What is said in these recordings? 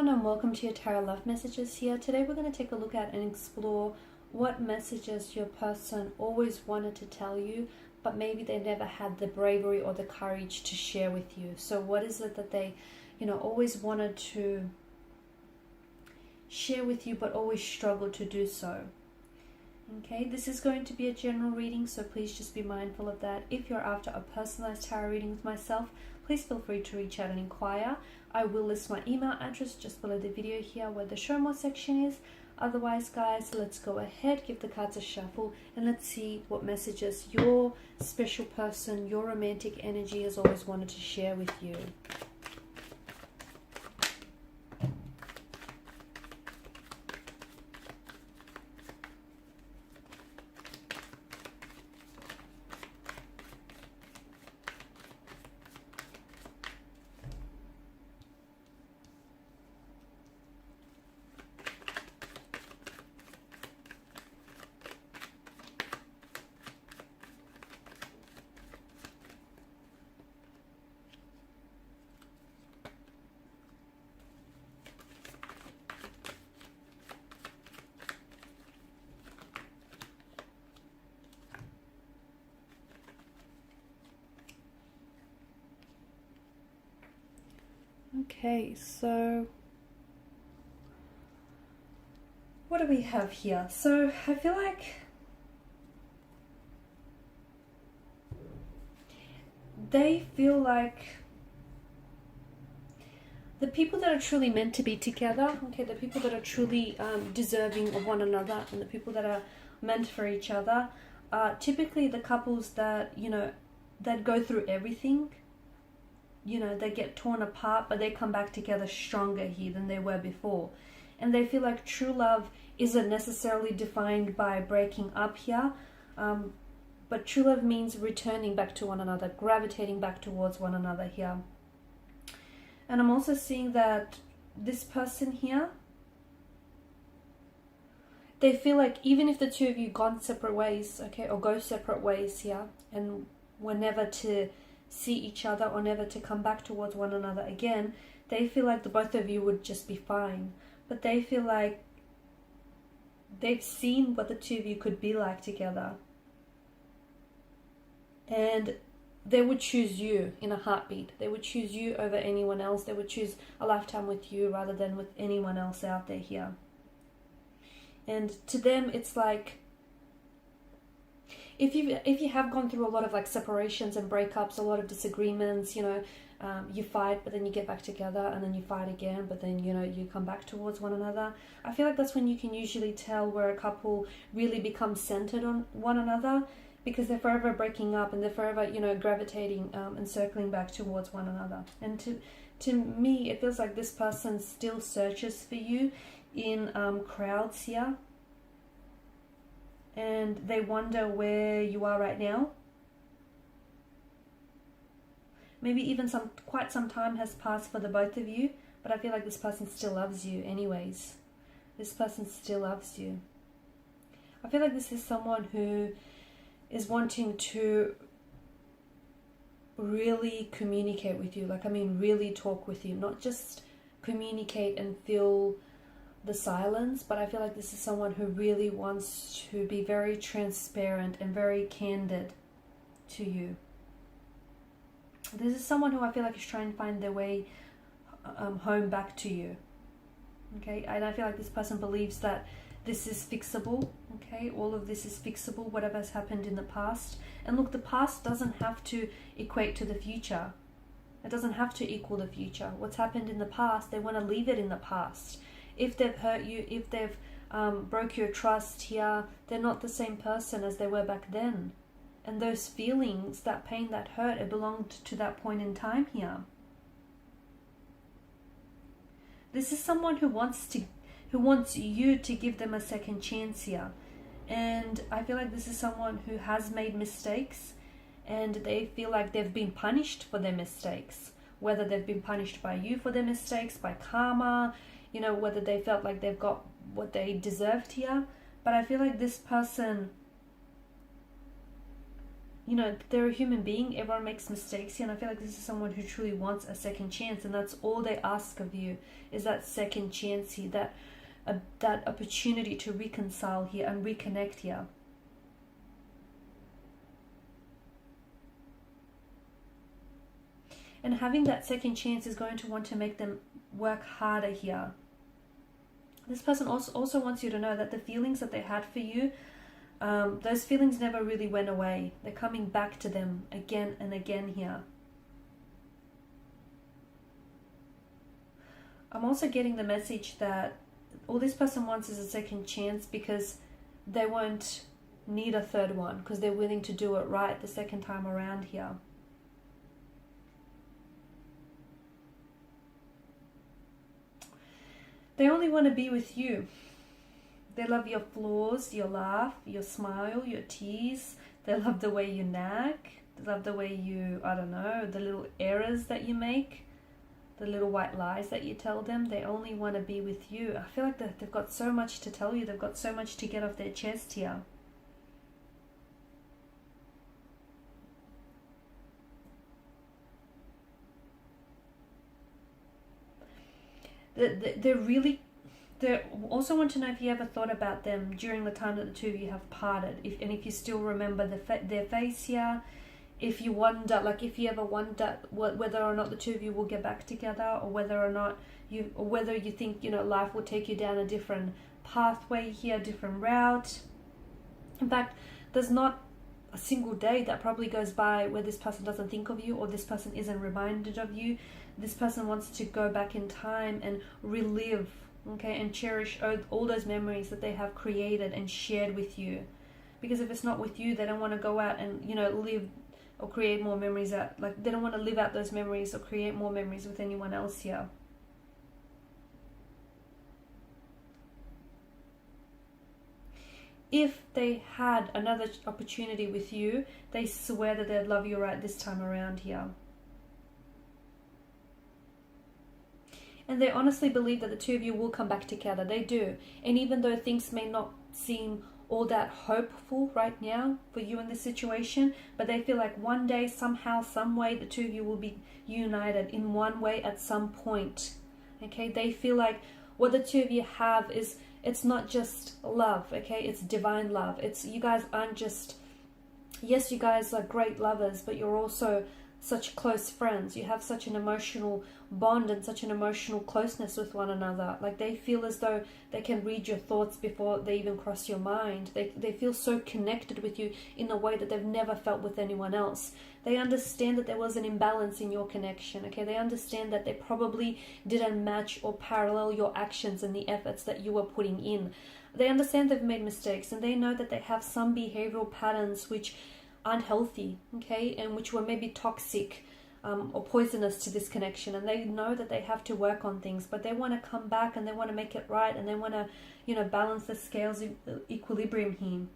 everyone, and welcome to your Tarot Love Messages here. Today we're going to take a look at and explore what messages your person always wanted to tell you, but maybe they never had the bravery or the courage to share with you. So what is it that they, always wanted to share with you, but always struggled to do so? Okay, this is going to be a general reading, so please just be mindful of that. If you're after a personalized tarot reading with myself, please feel free to reach out and inquire. I will list my email address just below the video here where the show more section is. Otherwise, guys, let's go ahead, give the cards a shuffle, and let's see what messages your special person, your romantic energy has always wanted to share with you. Okay, so what do we have here? So I feel like they feel like the people that are truly meant to be together, okay, the people that are truly deserving of one another, and the people that are meant for each other are typically the couples that, that go through everything. They get torn apart, but they come back together stronger here than they were before. And they feel like true love isn't necessarily defined by breaking up here, but true love means returning back to one another, gravitating back towards one another here. And I'm also seeing that this person here, they feel like even if the two of you gone separate ways, okay, or go separate ways here, and were never to see each other or never to come back towards one another again, they feel like the both of you would just be fine. But they feel like they've seen what the two of you could be like together, and they would choose you in a heartbeat. They would choose you over anyone else. They would choose a lifetime with you rather than with anyone else out there here. And to them, it's like, if you have gone through a lot of like separations and breakups, a lot of disagreements, you fight, but then you get back together, and then you fight again, but then you come back towards one another. I feel like that's when you can usually tell where a couple really becomes centered on one another, because they're forever breaking up and they're forever gravitating and circling back towards one another. And to me, it feels like this person still searches for you in crowds here. And they wonder where you are right now. Maybe even quite some time has passed for the both of you, but I feel like this person still loves you anyways. This person still loves you. I feel like this is someone who is wanting to really communicate with you. Really talk with you, not just communicate and feel the silence, but I feel like this is someone who really wants to be very transparent and very candid to you. This is someone who I feel like is trying to find their way home back to you. Okay, and I feel like this person believes that this is fixable. Okay, all of this is fixable, whatever has happened in the past. And look, the past doesn't have to equate to the future. It doesn't have to equal the future. What's happened in the past, they want to leave it in the past. If they've hurt you, if they've broke your trust here, they're not the same person as they were back then. And those feelings, that pain, that hurt, it belonged to that point in time here. This is someone who wants you to give them a second chance here. And I feel like this is someone who has made mistakes, and they feel like they've been punished for their mistakes. Whether they've been punished by you for their mistakes, by karma, whether they felt like they've got what they deserved here. But I feel like this person you know, they're a human being. Everyone makes mistakes here, and I feel like this is someone who truly wants a second chance, and that's all they ask of you, is that second chance here, that opportunity to reconcile here and reconnect here. And having that second chance is going to want to make them work harder here. This person also wants you to know that the feelings that they had for you, those feelings never really went away. They're coming back to them again and again here. I'm also getting the message that all this person wants is a second chance because they won't need a third one, because they're willing to do it right the second time around here. They only want to be with you. They love your flaws, your laugh, your smile, your tease. They love the way you nag. They love the way you, I don't know, the little errors that you make, the little white lies that you tell them. They only want to be with you. I feel like they've got so much to tell you. They've got so much to get off their chest here. They also want to know if you ever thought about them during the time that the two of you have parted, if you still remember their face here, if you wonder, like if you ever wonder whether or not the two of you will get back together, or whether you think, you know, life will take you down a different pathway here, different route. In fact, there's not a single day that probably goes by where this person doesn't think of you, or this person isn't reminded of you. This person wants to go back in time and relive, okay, and cherish all those memories that they have created and shared with you. Because if it's not with you, they don't want to go out and, you know, live or create more memories out. Like, they don't want to live out those memories or create more memories with anyone else here. If they had another opportunity with you, they swear that they'd love you right this time around here. And they honestly believe that the two of you will come back together. They do. And even though things may not seem all that hopeful right now for you in this situation, but they feel like one day, somehow, some way, the two of you will be united in one way at some point. Okay? They feel like what the two of you have is, it's not just love, okay? It's divine love. It's, you guys aren't just, yes, you guys are great lovers, but you're also such close friends. You have such an emotional bond and such an emotional closeness with one another. Like, they feel as though they can read your thoughts before they even cross your mind. They feel so connected with you in a way that they've never felt with anyone else. They understand that there was an imbalance in your connection, okay? They understand that they probably didn't match or parallel your actions and the efforts that you were putting in. They understand they've made mistakes, and they know that they have some behavioral patterns which aren't healthy, okay, and which were maybe toxic or poisonous to this connection, and they know that they have to work on things, but they want to come back and they want to make it right, and they want to, you know, balance the scales of equilibrium here.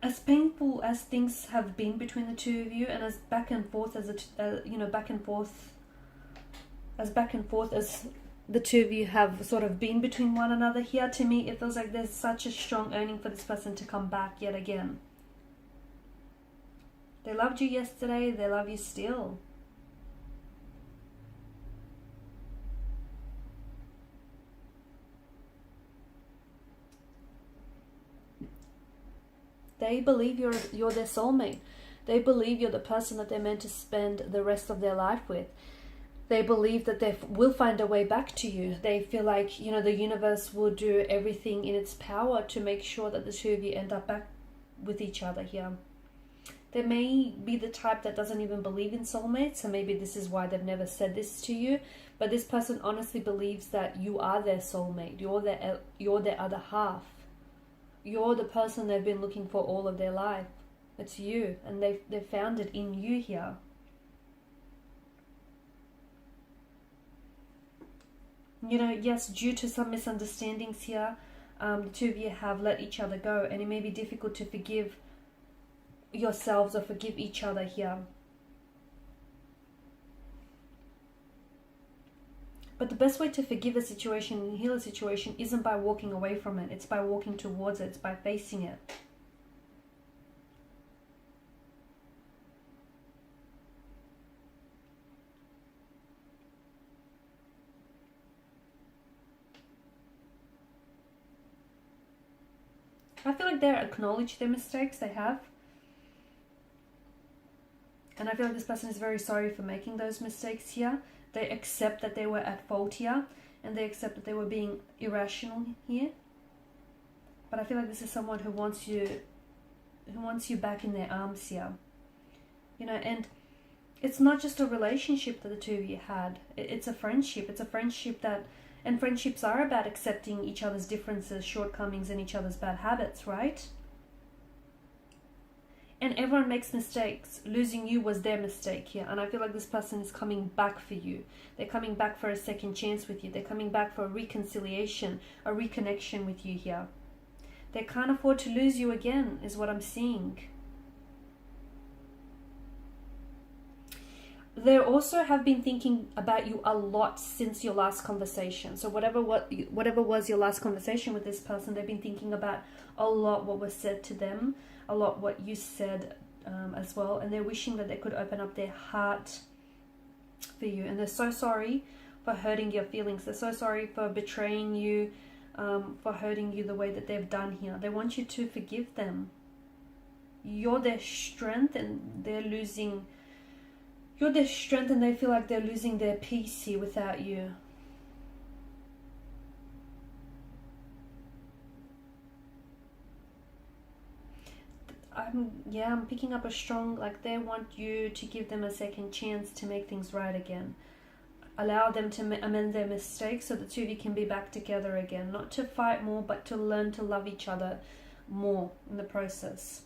As painful as things have been between the two of you, and as back and forth as the two of you have sort of been between one another here, to me it feels like there's such a strong yearning for this person to come back yet again. They loved you yesterday, they love you still. They believe you're their soulmate. They believe you're the person that they're meant to spend the rest of their life with. They believe that they will find a way back to you. They feel like, you know, the universe will do everything in its power to make sure that the two of you end up back with each other here. They may be the type that doesn't even believe in soulmates, so maybe this is why they've never said this to you. But this person honestly believes that you are their soulmate. You're their other half. You're the person they've been looking for all of their life. It's you, and they've found it in you here. You know, yes, due to some misunderstandings here, the two of you have let each other go, and it may be difficult to forgive yourselves or forgive each other here. But the best way to forgive a situation and heal a situation isn't by walking away from it. It's by walking towards it. It's by facing it. I feel like they acknowledge their mistakes they have. And I feel like this person is very sorry for making those mistakes here. They accept that they were at fault here. And they accept that they were being irrational here. But I feel like this is someone who wants you back in their arms here. You know, and it's not just a relationship that the two of you had. It's a friendship. It's a friendship that... And friendships are about accepting each other's differences, shortcomings, and each other's bad habits, right? And everyone makes mistakes. Losing you was their mistake here. And I feel like this person is coming back for you. They're coming back for a second chance with you. They're coming back for a reconciliation, a reconnection with you here. They can't afford to lose you again, is what I'm seeing. They also have been thinking about you a lot since your last conversation. So whatever was your last conversation with this person, they've been thinking about a lot what was said to them, a lot what you said as well. And they're wishing that they could open up their heart for you. And they're so sorry for hurting your feelings. They're so sorry for betraying you, for hurting you the way that they've done here. They want you to forgive them. You're their strength and they're losing... You're their strength and they feel like they're losing their peace here without you. I'm picking up a strong, like they want you to give them a second chance to make things right again. Allow them to amend their mistakes so the two of you can be back together again. Not to fight more, but to learn to love each other more in the process.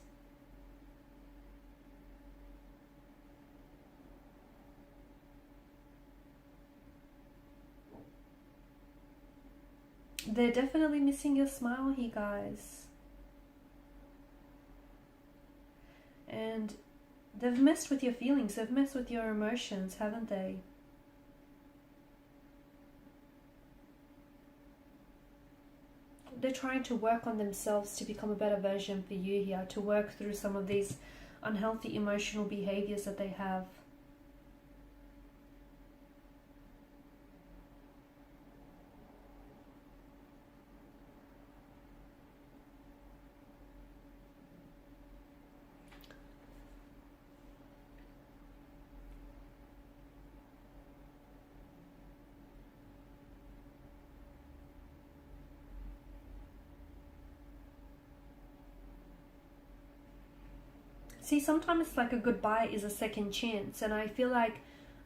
They're definitely missing your smile here, guys. And they've messed with your feelings. They've messed with your emotions, haven't they? They're trying to work on themselves to become a better version for you here. To work through some of these unhealthy emotional behaviors that they have. See, sometimes it's like a goodbye is a second chance, and I feel like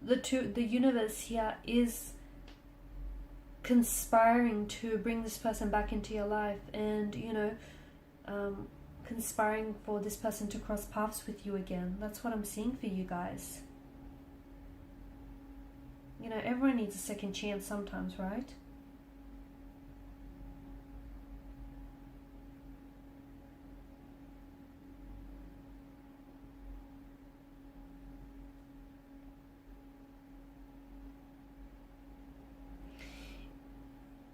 the universe here is conspiring to bring this person back into your life, and you know, conspiring for this person to cross paths with you again. That's what I'm seeing for you guys. You know, everyone needs a second chance sometimes, right?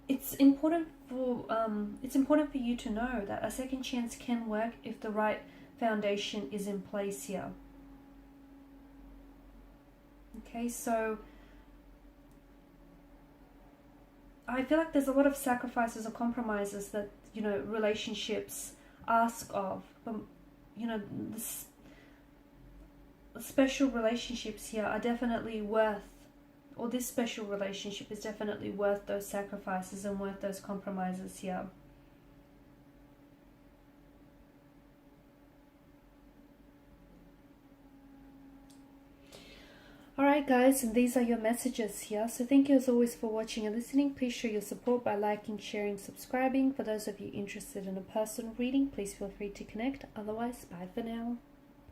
It's important for you to know that a second chance can work if the right foundation is in place here. Okay, so I feel like there's a lot of sacrifices or compromises that, you know, relationships ask of. But, you know, special relationships here are definitely worth, or this special relationship is definitely worth those sacrifices and worth those compromises here. Alright guys, and these are your messages here. So thank you as always for watching and listening. Please show your support by liking, sharing, subscribing. For those of you interested in a personal reading, please feel free to connect. Otherwise, bye for now.